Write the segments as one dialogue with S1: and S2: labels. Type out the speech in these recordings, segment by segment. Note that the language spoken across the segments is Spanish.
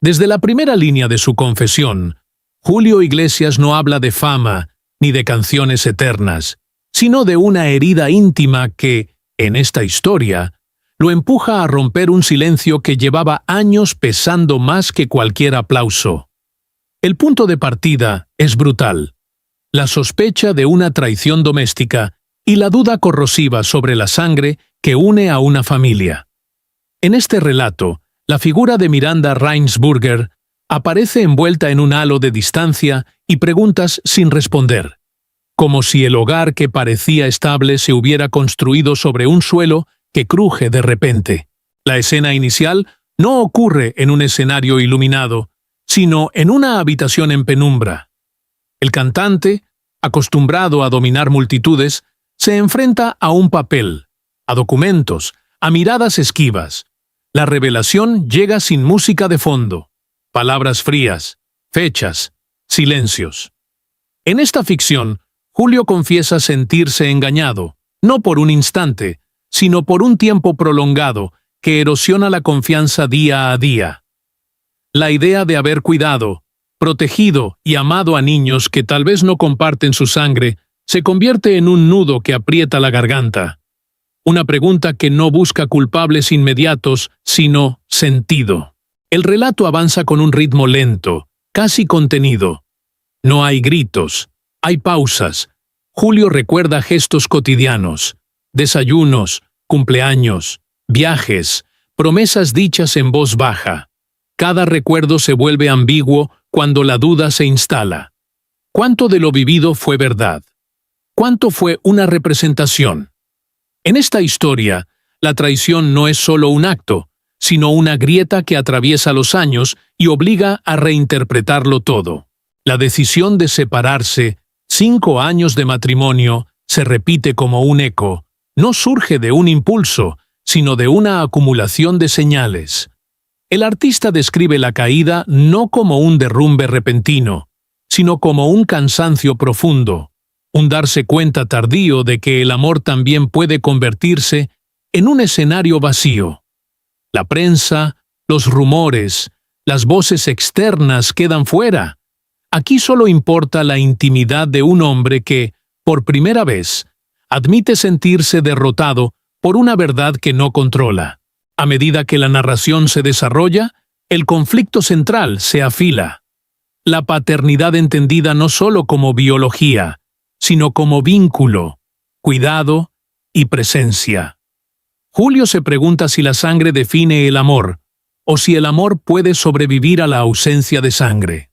S1: Desde la primera línea de su confesión, Julio Iglesias no habla de fama ni de canciones eternas, sino de una herida íntima que, en esta historia, lo empuja a romper un silencio que llevaba años pesando más que cualquier aplauso. El punto de partida es brutal. La sospecha de una traición doméstica y la duda corrosiva sobre la sangre que une a una familia. En este relato, la figura de Miranda Reinsburger aparece envuelta en un halo de distancia y preguntas sin responder, como si el hogar que parecía estable se hubiera construido sobre un suelo que cruje de repente. La escena inicial no ocurre en un escenario iluminado, sino en una habitación en penumbra. El cantante, acostumbrado a dominar multitudes, se enfrenta a un papel, a documentos, a miradas esquivas. La revelación llega sin música de fondo, palabras frías, fechas, silencios. En esta ficción, Julio confiesa sentirse engañado, no por un instante, sino por un tiempo prolongado que erosiona la confianza día a día. La idea de haber cuidado, protegido y amado a niños que tal vez no comparten su sangre se convierte en un nudo que aprieta la garganta. Una pregunta que no busca culpables inmediatos, sino sentido. El relato avanza con un ritmo lento, casi contenido. No hay gritos, hay pausas. Julio recuerda gestos cotidianos, desayunos, cumpleaños, viajes, promesas dichas en voz baja. Cada recuerdo se vuelve ambiguo cuando la duda se instala. ¿Cuánto de lo vivido fue verdad? ¿Cuánto fue una representación? En esta historia, la traición no es solo un acto, sino una grieta que atraviesa los años y obliga a reinterpretarlo todo. La decisión de separarse, 5 años de matrimonio, se repite como un eco. No surge de un impulso, sino de una acumulación de señales. El artista describe la caída no como un derrumbe repentino, sino como un cansancio profundo, un darse cuenta tardío de que el amor también puede convertirse en un escenario vacío. La prensa, los rumores, las voces externas quedan fuera. Aquí solo importa la intimidad de un hombre que, por primera vez, admite sentirse derrotado por una verdad que no controla. A medida que la narración se desarrolla, el conflicto central se afila. La paternidad entendida no solo como biología, sino como vínculo, cuidado y presencia. Julio se pregunta si la sangre define el amor, o si el amor puede sobrevivir a la ausencia de sangre.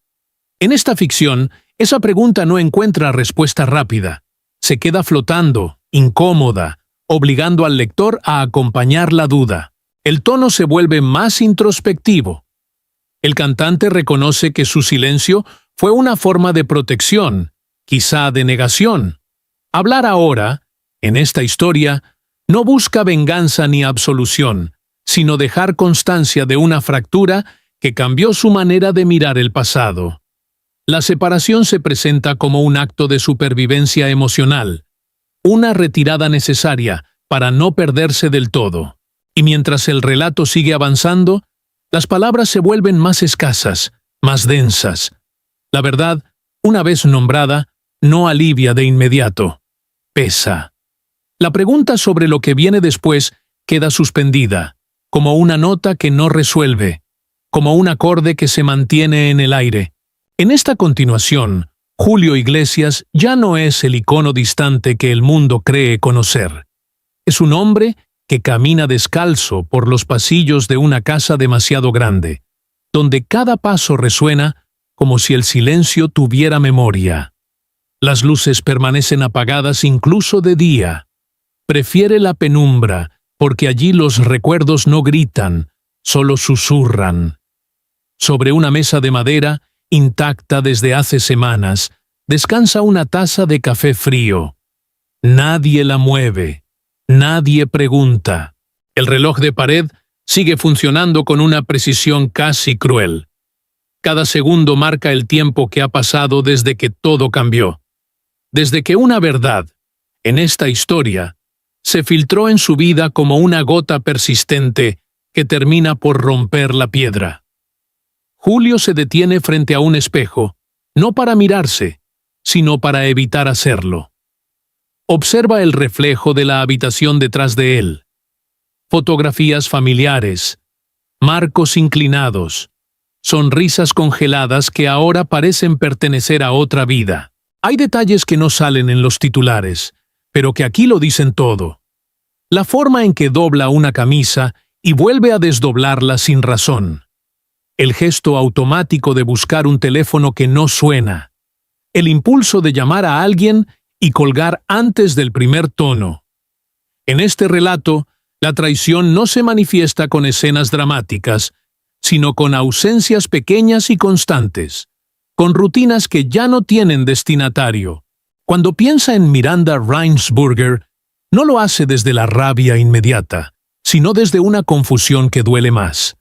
S1: En esta ficción, esa pregunta no encuentra respuesta rápida. Se queda flotando, incómoda, obligando al lector a acompañar la duda. El tono se vuelve más introspectivo. El cantante reconoce que su silencio fue una forma de protección, quizá de negación. Hablar ahora, en esta historia, no busca venganza ni absolución, sino dejar constancia de una fractura que cambió su manera de mirar el pasado. La separación se presenta como un acto de supervivencia emocional, una retirada necesaria para no perderse del todo. Y mientras el relato sigue avanzando, las palabras se vuelven más escasas, más densas. La verdad, una vez nombrada, no alivia de inmediato. Pesa. La pregunta sobre lo que viene después queda suspendida, como una nota que no resuelve, como un acorde que se mantiene en el aire. En esta continuación, Julio Iglesias ya no es el icono distante que el mundo cree conocer. Es un hombre que camina descalzo por los pasillos de una casa demasiado grande, donde cada paso resuena como si el silencio tuviera memoria. Las luces permanecen apagadas incluso de día. Prefiere la penumbra, porque allí los recuerdos no gritan, solo susurran. Sobre una mesa de madera, intacta desde hace semanas, descansa una taza de café frío. Nadie la mueve. Nadie pregunta. El reloj de pared sigue funcionando con una precisión casi cruel. Cada segundo marca el tiempo que ha pasado desde que todo cambió. Desde que una verdad, en esta historia, se filtró en su vida como una gota persistente que termina por romper la piedra. Julio se detiene frente a un espejo, no para mirarse, sino para evitar hacerlo. Observa el reflejo de la habitación detrás de él. Fotografías familiares, marcos inclinados, sonrisas congeladas que ahora parecen pertenecer a otra vida. Hay detalles que no salen en los titulares, pero que aquí lo dicen todo. La forma en que dobla una camisa y vuelve a desdoblarla sin razón. El gesto automático de buscar un teléfono que no suena. El impulso de llamar a alguien y colgar antes del primer tono. En este relato, la traición no se manifiesta con escenas dramáticas, sino con ausencias pequeñas y constantes, con rutinas que ya no tienen destinatario. Cuando piensa en Miranda Reinsburger, no lo hace desde la rabia inmediata, sino desde una confusión que duele más.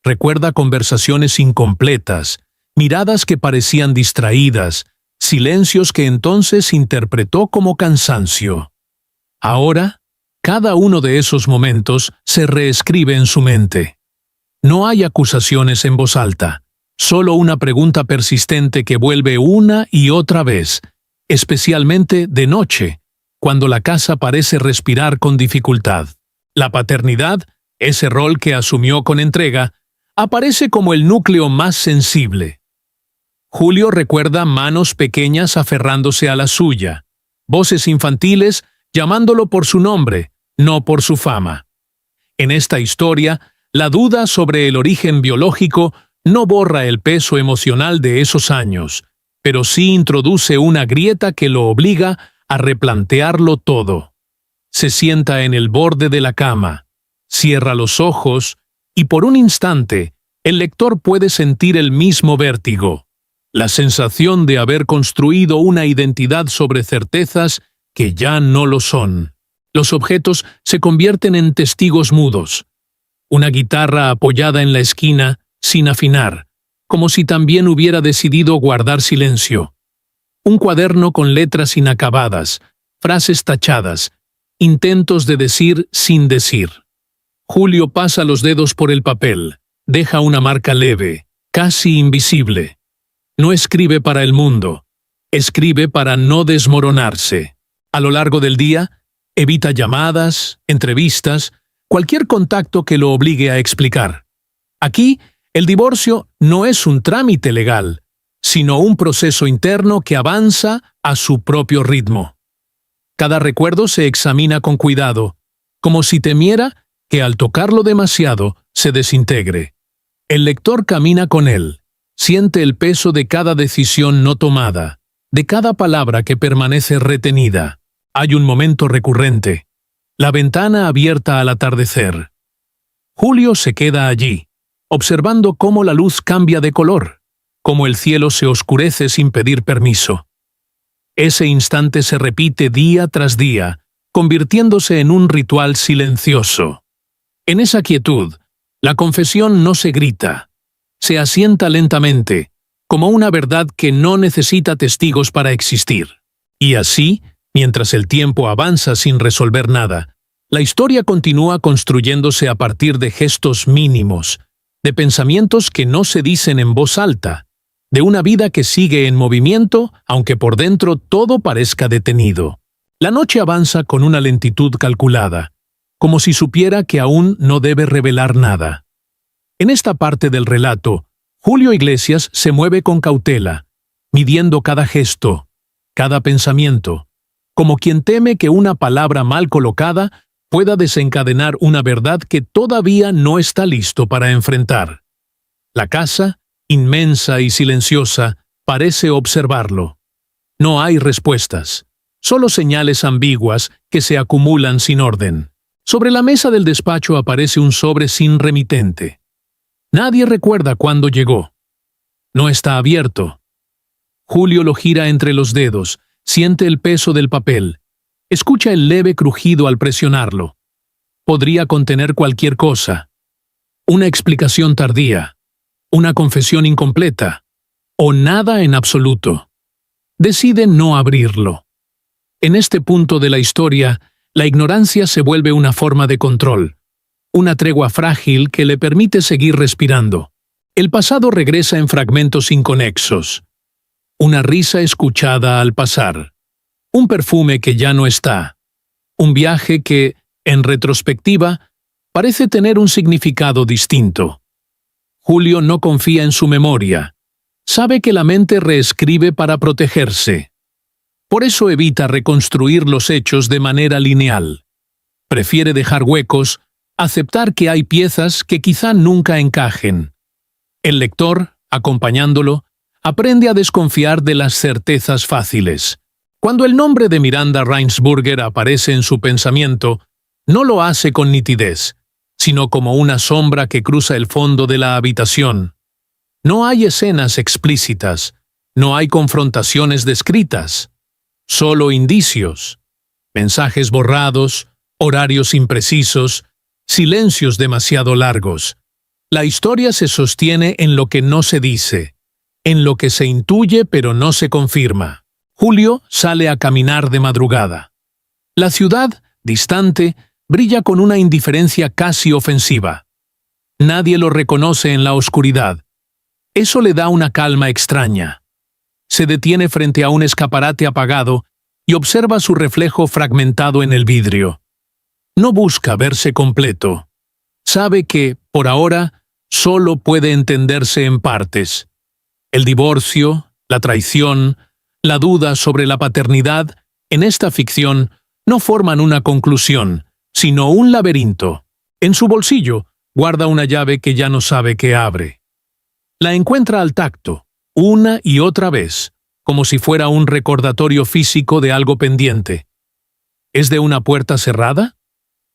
S1: Recuerda conversaciones incompletas, miradas que parecían distraídas, silencios que entonces interpretó como cansancio. Ahora, cada uno de esos momentos se reescribe en su mente. No hay acusaciones en voz alta, solo una pregunta persistente que vuelve una y otra vez, especialmente de noche, cuando la casa parece respirar con dificultad. La paternidad, ese rol que asumió con entrega, aparece como el núcleo más sensible. Julio recuerda manos pequeñas aferrándose a la suya, voces infantiles llamándolo por su nombre, no por su fama. En esta historia, la duda sobre el origen biológico no borra el peso emocional de esos años, pero sí introduce una grieta que lo obliga a replantearlo todo. Se sienta en el borde de la cama, cierra los ojos y por un instante el lector puede sentir el mismo vértigo, la sensación de haber construido una identidad sobre certezas que ya no lo son. Los objetos se convierten en testigos mudos. Una guitarra apoyada en la esquina, sin afinar, como si también hubiera decidido guardar silencio. Un cuaderno con letras inacabadas, frases tachadas, intentos de decir sin decir. Julio pasa los dedos por el papel, deja una marca leve, casi invisible. No escribe para el mundo, escribe para no desmoronarse. A lo largo del día, evita llamadas, entrevistas, cualquier contacto que lo obligue a explicar. Aquí, el divorcio no es un trámite legal, sino un proceso interno que avanza a su propio ritmo. Cada recuerdo se examina con cuidado, como si temiera que al tocarlo demasiado se desintegre. El lector camina con él, siente el peso de cada decisión no tomada, de cada palabra que permanece retenida. Hay un momento recurrente, la ventana abierta al atardecer. Julio se queda allí, observando cómo la luz cambia de color, cómo el cielo se oscurece sin pedir permiso. Ese instante se repite día tras día, convirtiéndose en un ritual silencioso. En esa quietud, la confesión no se grita, se asienta lentamente, como una verdad que no necesita testigos para existir. Y así, mientras el tiempo avanza sin resolver nada, la historia continúa construyéndose a partir de gestos mínimos, de pensamientos que no se dicen en voz alta, de una vida que sigue en movimiento, aunque por dentro todo parezca detenido. La noche avanza con una lentitud calculada, como si supiera que aún no debe revelar nada. En esta parte del relato, Julio Iglesias se mueve con cautela, midiendo cada gesto, cada pensamiento, como quien teme que una palabra mal colocada pueda desencadenar una verdad que todavía no está listo para enfrentar. La casa, inmensa y silenciosa, parece observarlo. No hay respuestas, solo señales ambiguas que se acumulan sin orden. Sobre la mesa del despacho aparece un sobre sin remitente. Nadie recuerda cuándo llegó. No está abierto. Julio lo gira entre los dedos, siente el peso del papel, escucha el leve crujido al presionarlo. Podría contener cualquier cosa. Una explicación tardía, una confesión incompleta, o nada en absoluto. Decide no abrirlo. En este punto de la historia, la ignorancia se vuelve una forma de control, una tregua frágil que le permite seguir respirando. El pasado regresa en fragmentos inconexos. Una risa escuchada al pasar. Un perfume que ya no está. Un viaje que, en retrospectiva, parece tener un significado distinto. Julio no confía en su memoria. Sabe que la mente reescribe para protegerse. Por eso evita reconstruir los hechos de manera lineal. Prefiere dejar huecos, aceptar que hay piezas que quizá nunca encajen. El lector, acompañándolo, aprende a desconfiar de las certezas fáciles. Cuando el nombre de Miranda Reinsburger aparece en su pensamiento, no lo hace con nitidez, sino como una sombra que cruza el fondo de la habitación. No hay escenas explícitas, no hay confrontaciones descritas, solo indicios, mensajes borrados, horarios imprecisos, silencios demasiado largos. La historia se sostiene en lo que no se dice, en lo que se intuye pero no se confirma. Julio sale a caminar de madrugada. La ciudad, distante, brilla con una indiferencia casi ofensiva. Nadie lo reconoce en la oscuridad. Eso le da una calma extraña. Se detiene frente a un escaparate apagado y observa su reflejo fragmentado en el vidrio. No busca verse completo. Sabe que, por ahora, solo puede entenderse en partes. El divorcio, la traición, la duda sobre la paternidad, en esta ficción, no forman una conclusión, sino un laberinto. En su bolsillo, guarda una llave que ya no sabe qué abre. La encuentra al tacto, una y otra vez, como si fuera un recordatorio físico de algo pendiente. ¿Es de una puerta cerrada?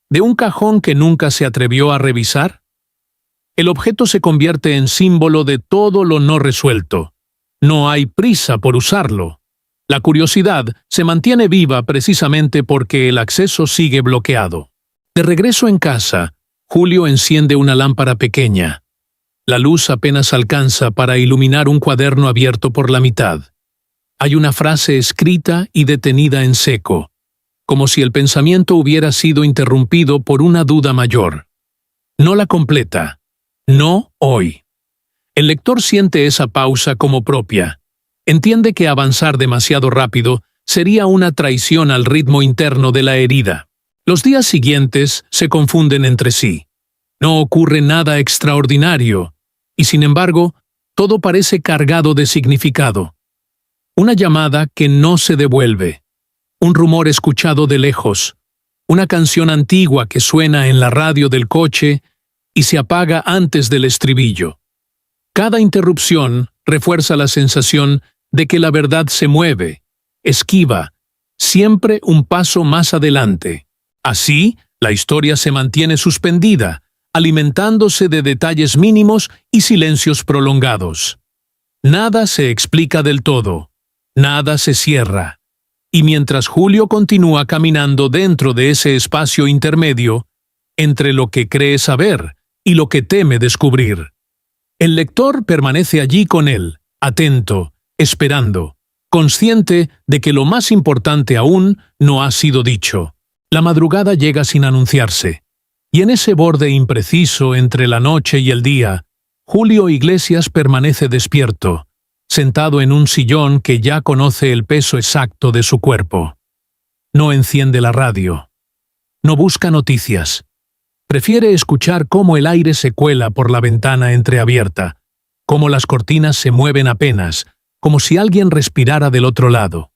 S1: ¿De un cajón que nunca se atrevió a revisar? El objeto se convierte en símbolo de todo lo no resuelto. No hay prisa por usarlo. La curiosidad se mantiene viva precisamente porque el acceso sigue bloqueado. De regreso en casa, Julio enciende una lámpara pequeña. La luz apenas alcanza para iluminar un cuaderno abierto por la mitad. Hay una frase escrita y detenida en seco, como si el pensamiento hubiera sido interrumpido por una duda mayor. No la completa. No hoy. El lector siente esa pausa como propia. Entiende que avanzar demasiado rápido sería una traición al ritmo interno de la herida. Los días siguientes se confunden entre sí. No ocurre nada extraordinario, y sin embargo, todo parece cargado de significado. Una llamada que no se devuelve. Un rumor escuchado de lejos. Una canción antigua que suena en la radio del coche y se apaga antes del estribillo. Cada interrupción refuerza la sensación de que la verdad se mueve, esquiva, siempre un paso más adelante. Así, la historia se mantiene suspendida, alimentándose de detalles mínimos y silencios prolongados. Nada se explica del todo, nada se cierra. Y mientras Julio continúa caminando dentro de ese espacio intermedio, entre lo que cree saber y lo que teme descubrir, el lector permanece allí con él, atento, esperando, consciente de que lo más importante aún no ha sido dicho. La madrugada llega sin anunciarse, y en ese borde impreciso entre la noche y el día, Julio Iglesias permanece despierto, sentado en un sillón que ya conoce el peso exacto de su cuerpo. No enciende la radio. No busca noticias. Prefiere escuchar cómo el aire se cuela por la ventana entreabierta, cómo las cortinas se mueven apenas, como si alguien respirara del otro lado.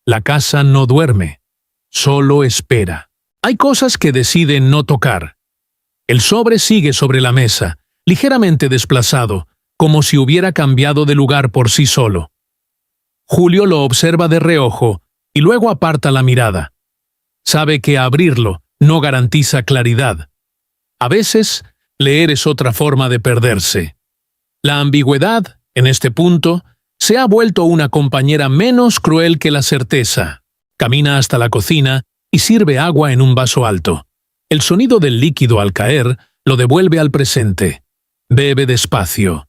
S1: La casa no duerme, solo espera. Hay cosas que deciden no tocar. El sobre sigue sobre la mesa, ligeramente desplazado, como si hubiera cambiado de lugar por sí solo. Julio lo observa de reojo y luego aparta la mirada. Sabe que abrirlo no garantiza claridad. A veces, leer es otra forma de perderse. La ambigüedad, en este punto, se ha vuelto una compañera menos cruel que la certeza. Camina hasta la cocina y sirve agua en un vaso alto. El sonido del líquido al caer lo devuelve al presente. Bebe despacio.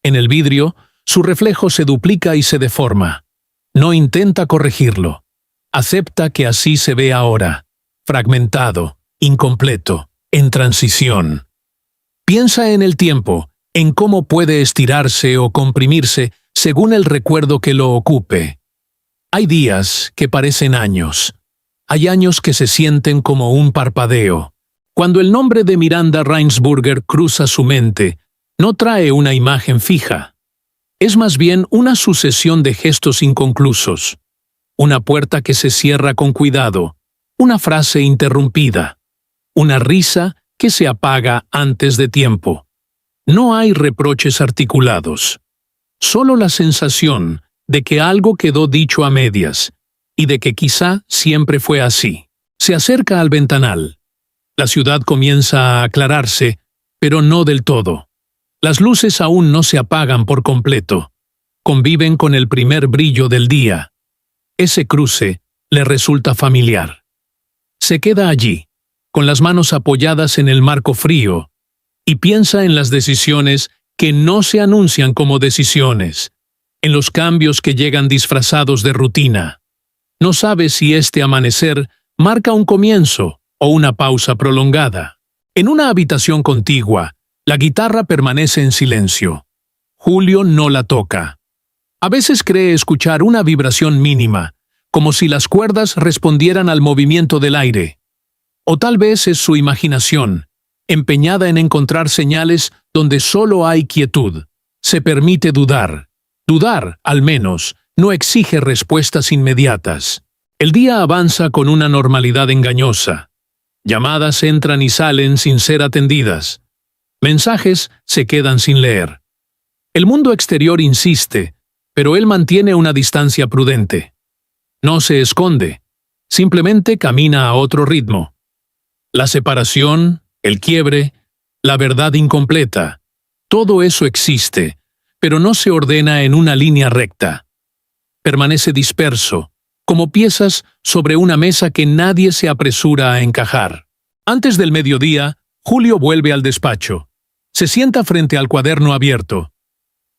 S1: En el vidrio, su reflejo se duplica y se deforma. No intenta corregirlo. Acepta que así se ve ahora, fragmentado, incompleto, en transición. Piensa en el tiempo, en cómo puede estirarse o comprimirse según el recuerdo que lo ocupe. Hay días que parecen años. Hay años que se sienten como un parpadeo. Cuando el nombre de Miranda Reinsburger cruza su mente, no trae una imagen fija. Es más bien una sucesión de gestos inconclusos. Una puerta que se cierra con cuidado, una frase interrumpida, una risa que se apaga antes de tiempo. No hay reproches articulados, solo la sensación de que algo quedó dicho a medias y de que quizá siempre fue así. Se acerca al ventanal. La ciudad comienza a aclararse, pero no del todo. Las luces aún no se apagan por completo. Conviven con el primer brillo del día. Ese cruce le resulta familiar. Se queda allí, con las manos apoyadas en el marco frío, y piensa en las decisiones que no se anuncian como decisiones, en los cambios que llegan disfrazados de rutina. No sabe si este amanecer marca un comienzo o una pausa prolongada. En una habitación contigua, la guitarra permanece en silencio. Julio no la toca. A veces cree escuchar una vibración mínima, como si las cuerdas respondieran al movimiento del aire. O tal vez es su imaginación, empeñada en encontrar señales donde solo hay quietud. Se permite dudar. Dudar, al menos, no exige respuestas inmediatas. El día avanza con una normalidad engañosa. Llamadas entran y salen sin ser atendidas. Mensajes se quedan sin leer. El mundo exterior insiste, pero él mantiene una distancia prudente. No se esconde, simplemente camina a otro ritmo. La separación, el quiebre, la verdad incompleta, todo eso existe, pero no se ordena en una línea recta. Permanece disperso, como piezas sobre una mesa que nadie se apresura a encajar. Antes del mediodía, Julio vuelve al despacho. Se sienta frente al cuaderno abierto.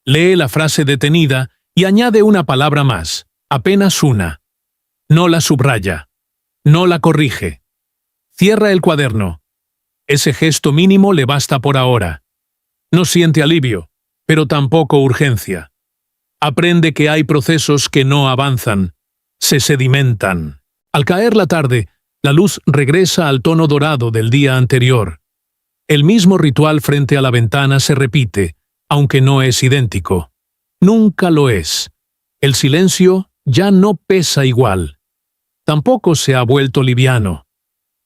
S1: Lee la frase detenida y añade una palabra más, apenas una. No la subraya. No la corrige. Cierra el cuaderno. Ese gesto mínimo le basta por ahora. No siente alivio, pero tampoco urgencia. Aprende que hay procesos que no avanzan, se sedimentan. Al caer la tarde, la luz regresa al tono dorado del día anterior. El mismo ritual frente a la ventana se repite, aunque no es idéntico. Nunca lo es. El silencio ya no pesa igual. Tampoco se ha vuelto liviano.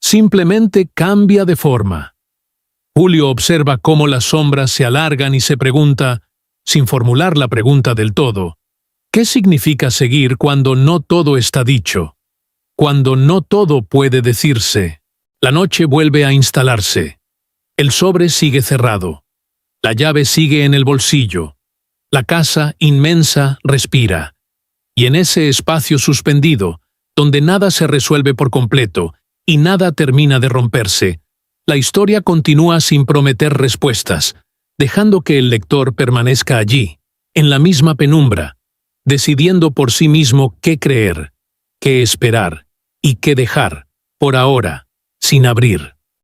S1: Simplemente cambia de forma. Julio observa cómo las sombras se alargan y se pregunta, sin formular la pregunta del todo, ¿qué significa seguir cuando no todo está dicho? Cuando no todo puede decirse. La noche vuelve a instalarse. El sobre sigue cerrado. La llave sigue en el bolsillo. La casa, inmensa, respira. Y en ese espacio suspendido, donde nada se resuelve por completo y nada termina de romperse, la historia continúa sin prometer respuestas, dejando que el lector permanezca allí, en la misma penumbra, decidiendo por sí mismo qué creer, qué esperar y qué dejar, por ahora, sin abrir.